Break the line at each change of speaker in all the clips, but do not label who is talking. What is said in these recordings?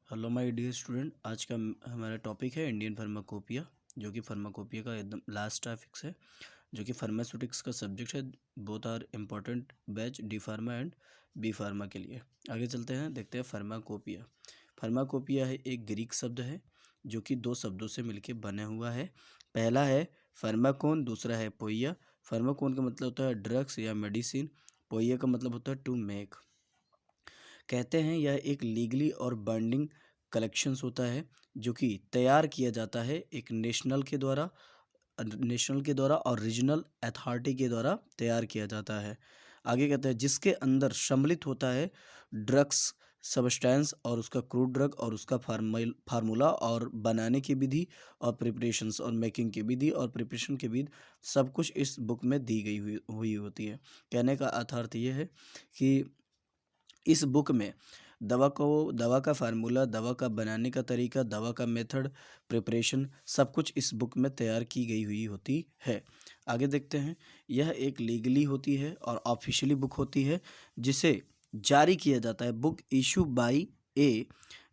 Hello my dear student. आज का हमारा टॉपिक है इंडियन फार्माकोपिया, जो कि फार्माकोपिया का एकदम लास्ट टॉपिक्स है, जो कि फार्मास्यूटिक्स का सब्जेक्ट है। Both are important batch, D pharma and B pharma के लिए। आगे चलते हैं, देखते हैं फार्माकोपिया। फार्माकोपिया है एक ग्रीक शब्द है जो कि दो शब्दों से मिलकर बने हुआ है। पहला है फार्माकोन, दूसरा है पोइया। फार्माकोन का मतलब होता है ड्रग्स या मेडिसिन, पोइया का मतलब होता है टू मेक। कहते हैं यह एक लीगली और बाइंडिंग कलेक्शंस होता है जो कि तैयार किया जाता है एक नेशनल के द्वारा और रीजनल अथॉरिटी के द्वारा तैयार किया जाता है। आगे कहते हैं जिसके अंदर सम्मिलित होता है ड्रग्स सब्सटेंस और उसका क्रूड ड्रग और उसका फार्मूला और बनाने की विधि और प्रिपरेशंस और मेकिंग की विधि और प्रिपरेशन की विधि, सब कुछ इस बुक में दी गई हुई होती है। कहने का अर्थ ये है कि इस बुक में दवा का फार्मूला, दवा का बनाने का तरीका, दवा का मेथड, प्रिपरेशन, सब कुछ इस बुक में तैयार की गई हुई होती है। आगे देखते हैं, यह एक लीगली होती है और ऑफिशियली बुक होती है जिसे जारी किया जाता है। Book issue by a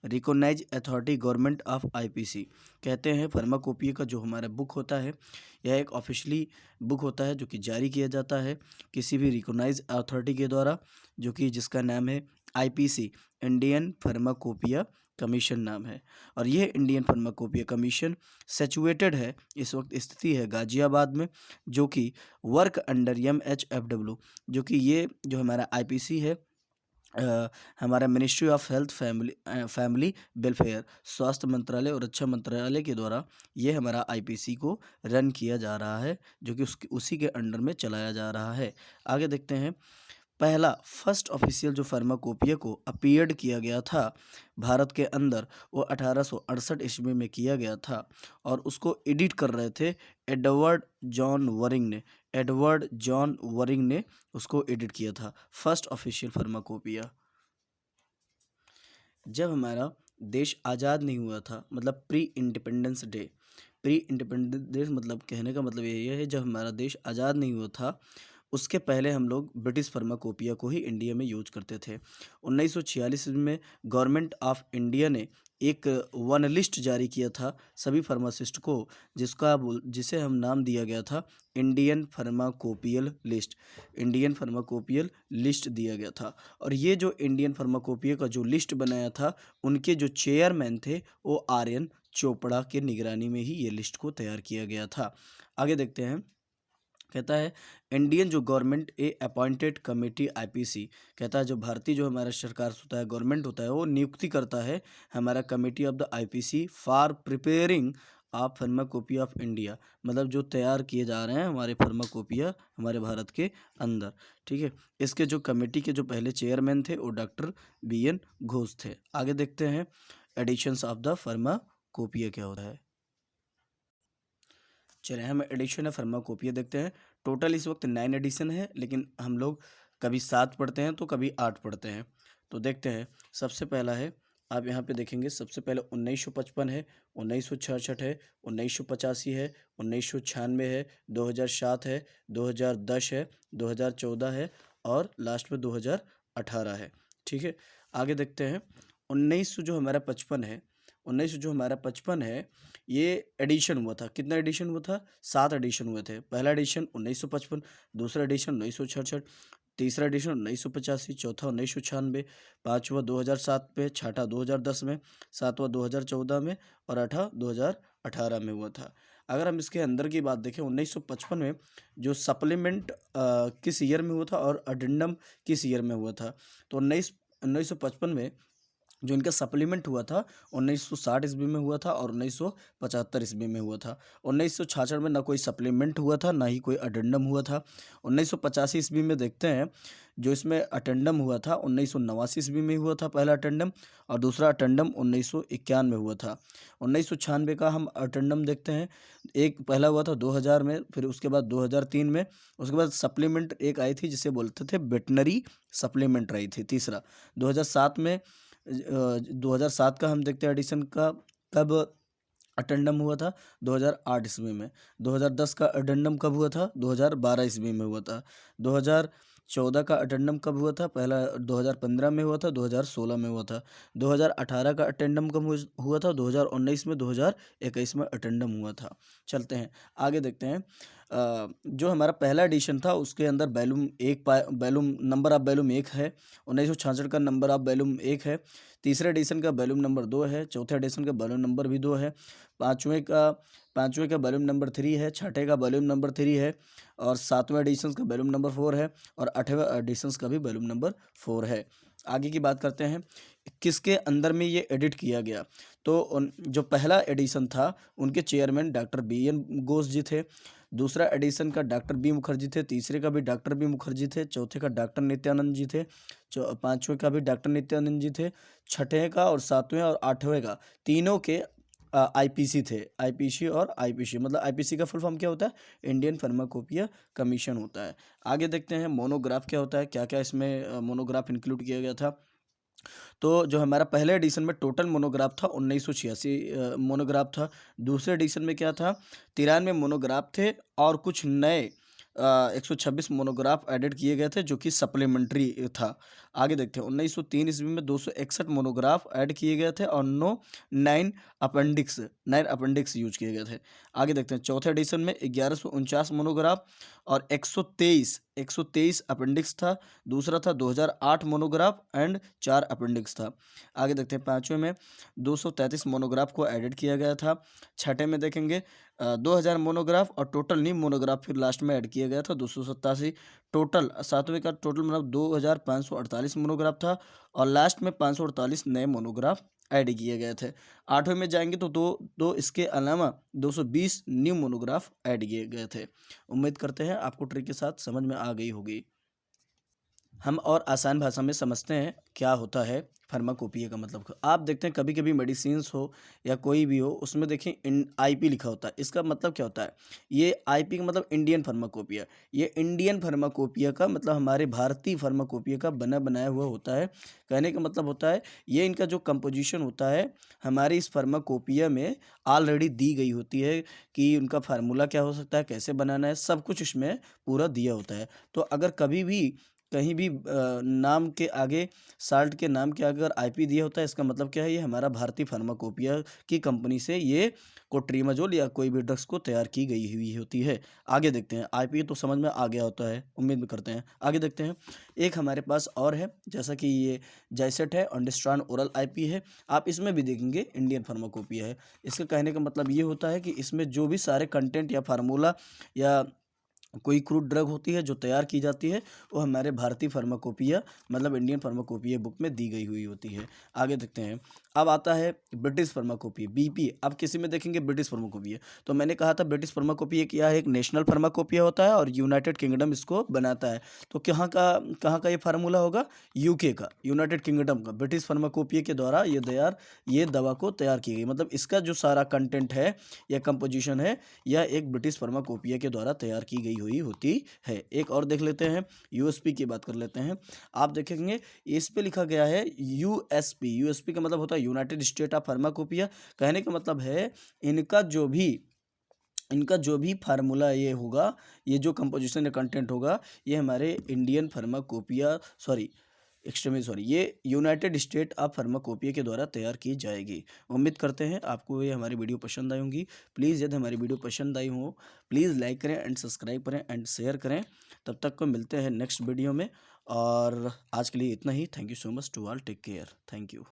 recognise authority government of IPC. कहते हैं फार्माकोपिया का जो हमारा बुक होता है, यह एक ऑफिशियली बुक होता है जो कि जारी किया जाता है किसी भी रिकॉग्नाइज अथॉरिटी के द्वारा, जो कि जिसका नाम है आईपीसी, इंडियन फार्माकोपिया कमीशन नाम है। और यह इंडियन फार्माकोपिया कमीशन सिचुएटेड है, इस वक्त स्थिति है गाजियाबाद में, जो कि वर्क अंडर MHFW, जो कि ये जो हमारा आईपीसी है, हमारा ministry of health family welfare, स्वास्थ्य मंत्रालय और रक्षा मंत्रालय के द्वारा ये हमारा आईपीसी को रन किया जा रहा है, जो कि उसी के अंडर में चलाया जा रहा है। आगे देखते हैं, पहला फर्स्ट ऑफिशियल जो फार्माकोपिया को अपीयर्ड किया गया था भारत के अंदर, वो 1868 ईस्वी में किया गया था और उसको एडिट कर रहे थे एडवर्ड जॉन वरिंग ने उसको एडिट किया था। फर्स्ट ऑफिशियल फार्माकोपिया जब हमारा देश आज़ाद नहीं हुआ था, मतलब प्री इंडिपेंडेंस डे मतलब कहने का मतलब ये है जब हमारा देश आज़ाद नहीं हुआ था, उसके पहले हम लोग ब्रिटिश फार्माकोपिया को ही इंडिया में यूज करते थे। 1946 में गवर्नमेंट ऑफ इंडिया ने एक वन लिस्ट जारी किया था सभी फार्मासिस्ट को, जिसे हम नाम दिया गया था इंडियन फार्माकोपियल लिस्ट दिया गया था। और ये जो इंडियन फार्माकोपिया का जो लिस्ट बनाया था, उनके जो चेयरमैन थे वो आर्यन चोपड़ा के निगरानी में ही ये लिस्ट को तैयार किया गया था। आगे देखते हैं, कहता है इंडियन जो गवर्नमेंट ए अपॉइंटेड कमेटी आईपीसी, कहता है जो भारतीय जो हमारा सरकार होता है, गवर्नमेंट होता है, वो नियुक्ति करता है हमारा committee of the IPC for preparing of pharmacopoeia of India, मतलब जो तैयार किए जा रहे हैं हमारे फार्माकोपिया हमारे भारत के अंदर। ठीक है, इसके जो कमेटी के जो पहले चेयरमैन थे वो डॉक्टर BN घोष थे। आगे देखते हैं एडिशंस ऑफ द फार्माकोपिया क्या होता है। चलिए हम एडिशन है फार्माकोपिया देखते हैं। टोटल इस वक्त 9 एडिशन है, लेकिन हम लोग कभी 7 पढ़ते हैं तो कभी 8 पढ़ते हैं। तो देखते हैं, सबसे पहला है, आप यहाँ पे देखेंगे सबसे पहले 1955 है, 1966 है, 1985 है, 1996 है, 2007 है, 2010 है, 2014 है और लास्ट में 2018 है। ठीक है, आगे देखते हैं 1900 जो हमारा 55 है, 1900 जो हमारा 55 है, ये एडिशन हुआ था। कितना एडिशन हुआ था? 7 एडिशन हुए थे। पहला एडिशन 1955, दूसरा एडिशन 1966, तीसरा एडिशन 1985, चौथा 1996, पाँचवा 2007 पे, छठा 2010 में, सातवां 2014 में और आठवां 2018 में हुआ था। अगर हम इसके अंदर की बात देखें, 1955 में जो सप्लीमेंट किस ईयर में हुआ था और अडेंडम किस ईयर में हुआ था, तो 1955 में जो इनका सप्लीमेंट हुआ था 1960 ईस्वी में हुआ था और 1975 ईस्वी में हुआ था। 1966 में ना कोई सप्लीमेंट हुआ था, ना ही कोई अडेंडम हुआ था। 1985 ईस्वी में देखते हैं, जो इसमें अटेंडम हुआ था 1989 ईस्वी में हुआ था पहला अटेंडम, और दूसरा अटेंडम 1991 में हुआ था। 1996 का हम अटेंडम देखते हैं, एक पहला हुआ था 2000 में, फिर उसके बाद 2003 में, उसके बाद सप्लीमेंट एक आई थी जिसे बोलते थे वेटनरी सप्लीमेंट रही थी। तीसरा 2007 में, 2007 का हम देखते हैं एडिशन का कब अटेंडम हुआ था, 2008 ईस्वी में। 2010 का अडेंडम कब हुआ था? 2012 ईस्वी में हुआ था। 14 का अटेंडम कब हुआ था? पहला 2015 में हुआ था, 2016 में हुआ था। 2018 का अटेंडम कब हुआ था? 2019 में, 2021 में अटेंडम हुआ था। चलते हैं, आगे देखते हैं। जो हमारा पहला एडिशन था उसके अंदर बैलूम नंबर ऑफ बैलूम 1 है। 1966 का नंबर ऑफ बैलूम 1 है। तीसरे एडिशन का बैलूम नंबर 2 है। चौथे एडिशन का बैलूम नंबर भी 2 है। पाँचवें का बैलूम नंबर 3 है। छठे का बैलूम नंबर 3 है। और सातवें एडिशंस का बैलूम नंबर 4 है। और आठवें एडिशंस का भी बैलूम नंबर 4 है। आगे की बात करते हैं, किसके अंदर में ये एडिट किया गया? तो जो पहला एडिशन था उनके चेयरमैन डॉक्टर बी.एन. घोष जी थे। दूसरा एडिशन का डॉक्टर बी. मुखर्जी थे। तीसरे का भी डॉक्टर बी. मुखर्जी थे। चौथे का डॉक्टर नित्यानंद जी थे। पाँचवें का भी डॉक्टर नित्यानंद जी थे। छठे का और सातवें और आठवें का तीनों के आईपीसी थे। आईपीसी और आईपीसी मतलब आईपीसी का फुल फॉर्म क्या होता है? इंडियन फार्माकोपिया कमीशन होता है। आगे देखते हैं मोनोग्राफ क्या होता है, क्या क्या इसमें मोनोग्राफ इंक्लूड किया गया था। तो जो हमारा पहले एडिशन में टोटल मोनोग्राफ था 1986 मोनोग्राफ था। दूसरे एडिशन में क्या था? 93 मोनोग्राफ थे और कुछ नए 126 मोनोग्राफ एडेड किए गए थे जो कि सप्लीमेंट्री था। आगे देखते हैं 1903 ईस्वी में 261 मोनोग्राफ ऐड किए गए थे और 9 अपेंडिक्स यूज किए गए थे। आगे देखते हैं चौथे एडिशन में 1149 मोनोग्राफ और 123 अपेंडिक्स था। दूसरा था 2008 मोनोग्राफ एंड 4 अपेंडिक्स था। आगे देखते हैं पाँचवें में 233 मोनोग्राफ को एडिट किया गया था। छठे में देखेंगे 2000 मोनोग्राफ और टोटल न्यू मोनोग्राफ फिर लास्ट में ऐड किया गया था 287। टोटल सातवें का टोटल मतलब 2548 मोनोग्राफ था और लास्ट में 548 नए मोनोग्राफ ऐड किए गए थे। आठवें में जाएंगे तो दो इसके अलावा 220 न्यू मोनोग्राफ ऐड किए गए थे। उम्मीद करते हैं आपको ट्रिक के साथ समझ में आ गई होगी। हम और आसान भाषा में समझते हैं क्या होता है फार्माकोपिया का मतलब। आप देखते हैं कभी कभी मेडिसिन्स हो या कोई भी हो उसमें देखें आईपी लिखा होता है। इसका मतलब क्या होता है? ये आईपी का मतलब इंडियन फार्माकोपिया। ये इंडियन फार्माकोपिया का मतलब हमारे भारतीय फार्माकोपिया का बना बनाया हुआ होता है। कहने का मतलब होता है ये इनका जो कंपोजिशन होता है हमारी इस फार्माकोपिया में ऑलरेडी दी गई होती है कि उनका फार्मूला क्या हो सकता है, कैसे बनाना है, सब कुछ इसमें पूरा दिया होता है। तो अगर कभी भी कहीं भी नाम के आगे साल्ट के नाम के आगे अगर आईपी दिया होता है इसका मतलब क्या है? ये हमारा भारतीय फार्माकोपिया की कंपनी से ये कोट्रीमाजोल या कोई भी ड्रग्स को तैयार की गई हुई होती है। आगे देखते हैं, आईपी तो समझ में आ गया होता है, उम्मीद करते हैं। आगे देखते हैं, एक हमारे पास और है जैसा कि ये जैसेट है ऑन्डिस्ट्रान ओरल आईपी है। आप इसमें भी देखेंगे इंडियन फार्माकोपिया है। इसका कहने का मतलब ये होता है कि इसमें जो भी सारे कंटेंट या फार्मूला या कोई क्रूड ड्रग होती है जो तैयार की जाती है वो हमारे भारतीय फार्माकोपिया मतलब इंडियन फार्माकोपिया बुक में दी गई हुई होती है। आगे देखते हैं, अब आता है ब्रिटिश फार्माकोपिया बीपी। अब किसी में देखेंगे ब्रिटिश फार्माकोपिया, तो मैंने कहा था ब्रिटिश फार्माकोपिया क्या है? एक नेशनल फार्माकोपिया होता है और यूनाइटेड किंगडम इसको बनाता है। तो कहाँ का ये फार्मूला होगा? यूके का, यूनाइटेड किंगडम का ब्रिटिश फार्माकोपिया के द्वारा ये दवा को तैयार की गई। मतलब इसका जो सारा कंटेंट है या कंपोजिशन है यह एक ब्रिटिश फार्माकोपिया के द्वारा तैयार की गई हुई होती है। एक और देख लेते हैं, यूएसपी की बात कर लेते हैं। आप देखेंगे इस पे लिखा गया है यूएसपी। यूएसपी का मतलब होता है यूनाइटेड स्टेट ऑफ फार्माकोपिया। कहने का मतलब है इनका जो भी फार्मूला ये होगा, ये जो कंपोजिशन या कंटेंट होगा, ये हमारे इंडियन फार्माकोपिया ये यूनाइटेड स्टेट ऑफ फार्माकोपिया के द्वारा तैयार की जाएगी। उम्मीद करते हैं आपको ये हमारी वीडियो पसंद आई होंगी। प्लीज़ यदि हमारी वीडियो पसंद आई हो प्लीज़ लाइक करें एंड सब्सक्राइब करें एंड शेयर करें। तब तक को मिलते हैं नेक्स्ट वीडियो में और आज के लिए इतना ही। Thank you so much to all, take care, thank you.